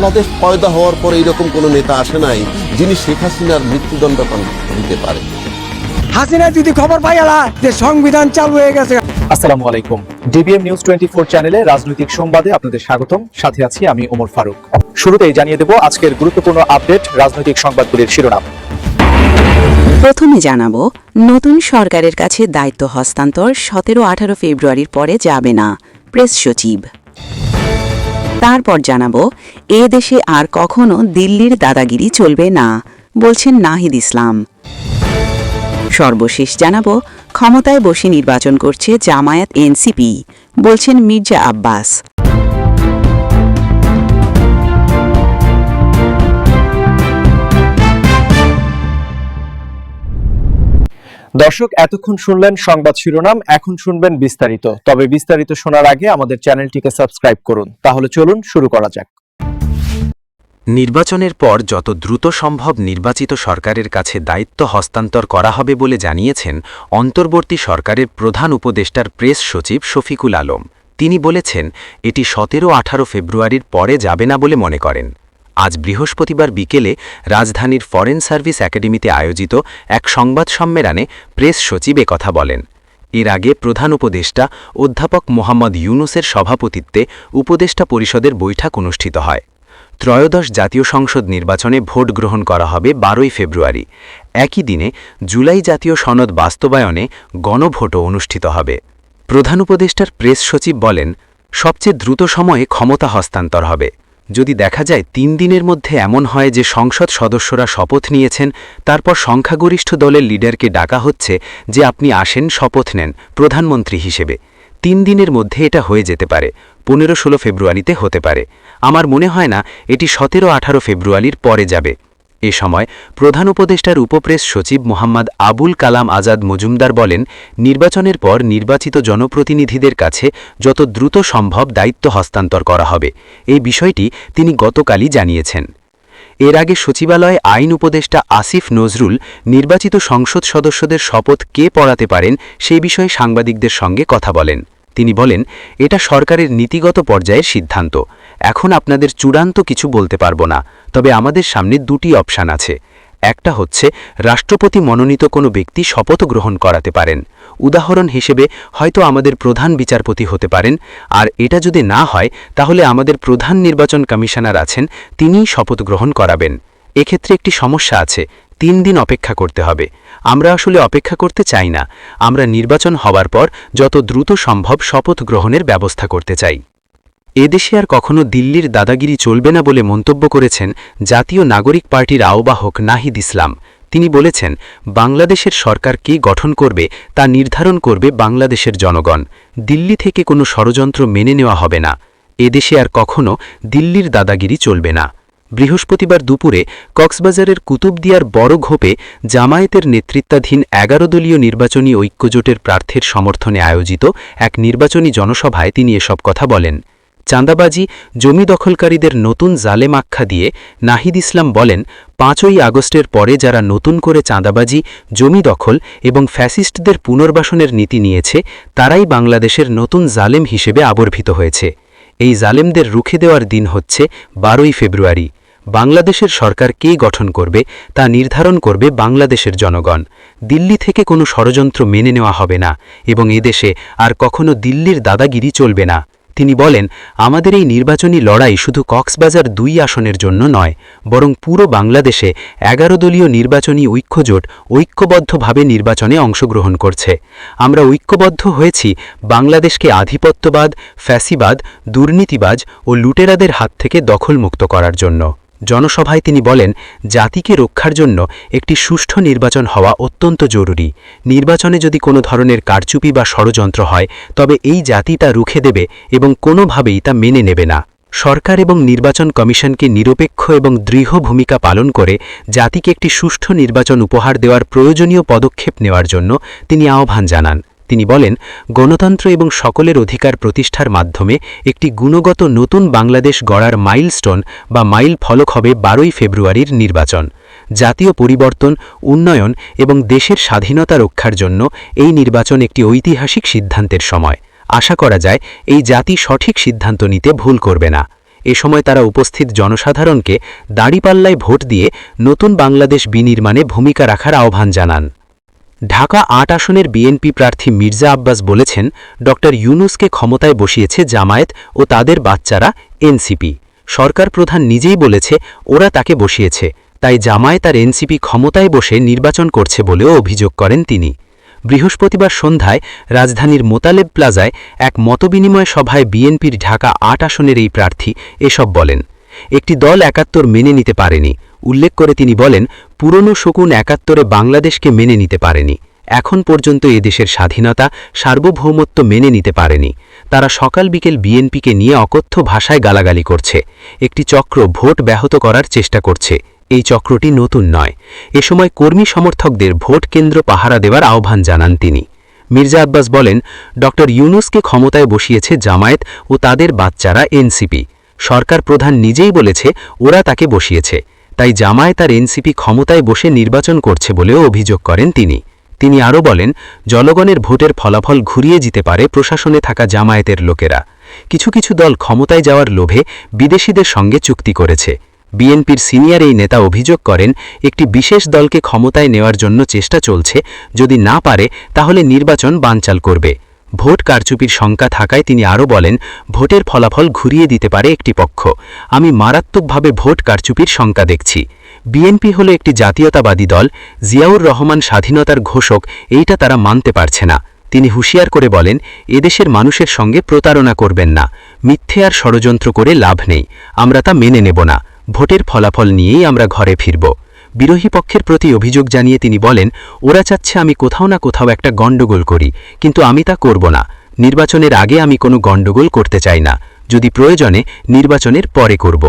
বাংলাদেশ পয়দা হওয়ার পর এরকম কোন নেতা আসে নাই যিনি শেখ হাসিনার মৃত্যুদণ্ড দিতে পারে। হাসিনা যদি খবর পাইলা যে সংবিধান চালু হয়ে গেছে। আসসালামু আলাইকুম, ডিবিএম নিউজ 24 চ্যানেলে রাজনৈতিক সংবাদে আপনাদের স্বাগতম। সাথে আছি আমি ওমর ফারুক। শুরুতেই জানিয়ে দেব আজকের গুরুত্বপূর্ণ আপডেট রাজনৈতিক সংবাদগুলির শিরোনাম। প্রথমে জানাবো, নতুন সরকারের কাছে দায়িত্ব হস্তান্তর 17-18 ফেব্রুয়ারির পরে যাবে না, প্রেস সচিব। তারপর জানাবো, এ দেশে আর কখনো দিল্লির দাদাগিরি চলবে না, বলছেন নাহিদ ইসলাম। সর্বশেষ জানাবো, ক্ষমতায় বসে নির্বাচন করছে জামায়াত এনসিপি, বলছেন মির্জা আব্বাস। দর্শক, এতক্ষণ শুনলেন সংবাদ শিরোনাম, এখন শুনবেন বিস্তারিত। তবে বিস্তারিত শোনার আগে আমাদের চ্যানেলটিকে সাবস্ক্রাইব করুন। তাহলে চলুন শুরু করা যাক। নির্বাচনের পর যত দ্রুত সম্ভব নির্বাচিত সরকারের কাছে দায়িত্ব হস্তান্তর করা হবে বলে জানিয়েছেন অন্তর্বর্তী সরকারের প্রধান উপদেষ্টার প্রেস সচিব শফিকুল আলম। তিনি বলেছেন, এটি 17-18 ফেব্রুয়ারির পরে যাবে না বলে মনে করেন। আজ বৃহস্পতিবার বিকেলে রাজধানীর ফরেন সার্ভিস একাডেমিতে আয়োজিত এক সংবাদ সম্মেলনে প্রেস সচিব কথা বলেন। এর আগে প্রধান উপদেষ্টা অধ্যাপক মোহাম্মদ ইউনুসের সভাপতিত্বে উপদেষ্টা পরিষদের বৈঠক অনুষ্ঠিত হয়। ত্রয়োদশ জাতীয় সংসদ নির্বাচনে ভোট গ্রহণ করা হবে 12 ফেব্রুয়ারি। একই দিনে জুলাই জাতীয় সনদ বাস্তবায়নে গণভোটও অনুষ্ঠিত হবে। প্রধান উপদেষ্টার প্রেস সচিব বলেন, সবচেয়ে দ্রুত সময়ে ক্ষমতা হস্তান্তর হবে। যদি দেখা যায় 3 দিনের মধ্যে এমন হয় যে সংসদ সদস্যরা শপথ নিয়েছেন, তারপর সংখ্যাগরিষ্ঠ দলের লিডারকে ডাকা হচ্ছে যে আপনি আসেন, শপথ নেন প্রধানমন্ত্রী হিসেবে। 3 দিনের মধ্যে এটা হয়ে যেতে পারে, 15-16 ফেব্রুয়ারিতে হতে পারে। আমার মনে হয় না এটি 17-18 ফেব্রুয়ারির পরে যাবে। এ সময় প্রধান উপদেষ্টার উপপ্রেস সচিব মোহাম্মদ আবুল কালাম আজাদ মজুমদার বলেন, নির্বাচনের পর নির্বাচিত জনপ্রতিনিধিদের কাছে যত দ্রুত সম্ভব দায়িত্ব হস্তান্তর করা হবে। এই বিষয়টি তিনি গতকালই জানিয়েছেন। এর আগে সচিবালয়ে আইন উপদেষ্টা আসিফ নজরুল নির্বাচিত সংসদ সদস্যদের শপথ কে পড়াতে পারেন সেই বিষয়ে সাংবাদিকদের সঙ্গে কথা বলেন। তিনি বলেন, এটা সরকারের নীতিগত পর্যায়ের সিদ্ধান্ত। এখন আপনাদের চূড়ান্ত কিছু বলতে পারবো না, তবে আমাদের সামনে 2টি অপশান আছে। একটা হচ্ছে রাষ্ট্রপতি মনোনীত কোনো ব্যক্তি শপথ গ্রহণ করাতে পারেন। উদাহরণ হিসেবে হয়তো আমাদের প্রধান বিচারপতি হতে পারেন। আর এটা যদি না হয় তাহলে আমাদের প্রধান নির্বাচন কমিশনার আছেন, তিনিই শপথ গ্রহণ করাবেন। এক্ষেত্রে একটি সমস্যা আছে, 3 দিন অপেক্ষা করতে হবে। আমরা আসলে অপেক্ষা করতে চাই না। আমরা নির্বাচন হওয়ার পর যত দ্রুত সম্ভব শপথ গ্রহণের ব্যবস্থা করতে চাই। এদেশে আর কখনো দিল্লির দাদাগিরি চলবে না বলে মন্তব্য করেছেন জাতীয় নাগরিক পার্টির আহ্বায়ক নাহিদ ইসলাম। তিনি বলেছেন, বাংলাদেশের সরকার কে গঠন করবে তা নির্ধারণ করবে বাংলাদেশের জনগণ। দিল্লি থেকে কোনো ষড়যন্ত্র মেনে নেওয়া হবে না। এদেশে আর কখনো দিল্লির দাদাগিরি চলবে না। বৃহস্পতিবার দুপুরে কক্সবাজারের কুতুবদিয়ার বড় ঘোপে জামায়াতের নেতৃত্বাধীন 11 দলীয় নির্বাচনী ঐক্যজোটের প্রার্থীর সমর্থনে আয়োজিত এক নির্বাচনী জনসভায় তিনি এসব কথা বলেন। চাঁদাবাজি, জমি দখলকারীদের নতুন জালেম আখ্যা দিয়ে নাহিদ ইসলাম বলেন, 5ই আগস্টের পরে যারা নতুন করে চাঁদাবাজি, জমি দখল এবং ফ্যাসিস্টদের পুনর্বাসনের নীতি নিয়েছে, তারাই বাংলাদেশের নতুন জালেম হিসেবে আবির্ভূত হয়েছে। এই জালেমদের রুখে দেওয়ার দিন হচ্ছে 12 ফেব্রুয়ারি। বাংলাদেশের সরকার কে গঠন করবে তা নির্ধারণ করবে বাংলাদেশের জনগণ। দিল্লি থেকে কোনো ষড়যন্ত্র মেনে নেওয়া হবে না এবং এদেশে আর কখনো দিল্লির দাদাগিরি চলবে না। তিনি বলেন, আমাদের এই নির্বাচনী লড়াই শুধু কক্সবাজার 2 আসনের জন্য নয়, বরং পুরো বাংলাদেশে 11 দলীয় নির্বাচনী ঐক্যজোট ঐক্যবদ্ধভাবে নির্বাচনে অংশগ্রহণ করছে। আমরা ঐক্যবদ্ধ হয়েছি বাংলাদেশকে আধিপত্যবাদ, ফ্যাসিবাদ, দুর্নীতিবাজ ও লুটেরাদের হাত থেকে দখলমুক্ত করার জন্য। জনসভায় তিনি বলেন, জাতিকে রক্ষার জন্য একটি সুষ্ঠু নির্বাচন হওয়া অত্যন্ত জরুরি। নির্বাচনে যদি কোনো ধরনের কারচুপি বা ষড়যন্ত্র হয়, তবে এই জাতি তা রুখে দেবে এবং কোনোভাবেই তা মেনে নেবে না। সরকার এবং নির্বাচন কমিশনকে নিরপেক্ষ এবং দৃঢ় ভূমিকা পালন করে জাতিকে একটি সুষ্ঠু নির্বাচন উপহার দেওয়ার প্রয়োজনীয় পদক্ষেপ নেওয়ার জন্য তিনি আহ্বান জানান। তিনি বলেন, গণতন্ত্র এবং সকলের অধিকার প্রতিষ্ঠার মাধ্যমে একটি গুণগত নতুন বাংলাদেশ গড়ার মাইলস্টোন বা মাইল ফলক হবে 12 ফেব্রুয়ারির নির্বাচন। জাতীয় পরিবর্তন, উন্নয়ন এবং দেশের স্বাধীনতা রক্ষার জন্য এই নির্বাচন একটি ঐতিহাসিক সিদ্ধান্তের সময়। আশা করা যায় এই জাতি সঠিক সিদ্ধান্ত নিতে ভুল করবে না। এ সময় তারা উপস্থিত জনসাধারণকে দাঁড়িপাল্লায় ভোট দিয়ে নতুন বাংলাদেশ বিনির্মাণে ভূমিকা রাখার আহ্বান জানান। ঢাকা ৮ আসনের বিএনপি প্রার্থী মির্জা আব্বাস বলেছেন, ড ইউনূসকে ক্ষমতায় বসিয়েছে জামায়াত ও তাদের বাচ্চারা এনসিপি। সরকার প্রধান নিজেই বলেছে ওরা তাকে বসিয়েছে, তাই জামায়াত আর এনসিপি ক্ষমতায় বসে নির্বাচন করছে বলেও অভিযোগ করেন তিনি। বৃহস্পতিবার সন্ধ্যায় রাজধানীর মোতালেব প্লাজায় এক মতবিনিময় সভায় বিএনপির ঢাকা ৮ আসনের এই প্রার্থী এসব বলেন। একটি দল ৭১ মেনে নিতে পারেনি উল্লেখ করে তিনি বলেন, পুরনো শকুন ৭১ বাংলাদেশকে মেনে নিতে পারেনি। এখন পর্যন্ত এদেশের স্বাধীনতা, সার্বভৌমত্ব মেনে নিতে পারেনি। তারা সকাল বিকেল বিএনপিকে নিয়ে অকথ্য ভাষায় গালাগালি করছে। একটি চক্র ভোট ব্যাহত করার চেষ্টা করছে। এই চক্রটি নতুন নয়। এ সময় কর্মী সমর্থকদের ভোট কেন্দ্র পাহারা দেওয়ার আহ্বান জানান তিনি। মির্জা আব্বাস বলেন, ড ইউনূসকে ক্ষমতায় বসিয়েছে জামায়াত ও তাদের বাচ্চারা এনসিপি। সরকার প্রধান নিজেই বলেছে ওরা তাকে বসিয়েছে, তাই জামায়াত আর এনসিপি ক্ষমতায় বসে নির্বাচন করছে বলেও অভিযোগ করেন তিনি। তিনি আরও বলেন, জনগণের ভোটের ফলাফল ঘুরিয়ে দিতে পারে প্রশাসনে থাকা জামায়াতের লোকেরা। কিছু কিছু দল ক্ষমতায় যাওয়ার লোভে বিদেশিদের সঙ্গে চুক্তি করেছে। বিএনপির সিনিয়র এই নেতা অভিযোগ করেন, একটি বিশেষ দলকে ক্ষমতায় নেওয়ার জন্য চেষ্টা চলছে, যদি না পারে তাহলে নির্বাচন বানচাল করবে। ভোট কারচুপির শঙ্কা থাকায় তিনি আরও বলেন, ভোটের ফলাফল ঘুরিয়ে দিতে পারে একটি পক্ষ। আমি মারাত্মকভাবে ভোট কারচুপির শঙ্কা দেখছি। বিএনপি হলো একটি জাতীয়তাবাদী দল, জিয়াউর রহমান স্বাধীনতার ঘোষক, এইটা তারা মানতে পারছে না। তিনি হুঁশিয়ার করে বলেন, এদেশের মানুষের সঙ্গে প্রতারণা করবেন না, মিথ্যে আর ষড়যন্ত্র করে লাভ নেই, আমরা তা মেনে নেব না। ভোটের ফলাফল নিয়েই আমরা ঘরে ফিরব। বিরোধী পক্ষের প্রতি অভিযোগ জানিয়ে তিনি বলেন, ওরা চাচ্ছে আমি কোথাও না কোথাও একটা গণ্ডগোল করি, কিন্তু আমি তা করব না। নির্বাচনের আগে আমি কোনো গণ্ডগোল করতে চাই না, যদি প্রয়োজনে নির্বাচনের পরে করব।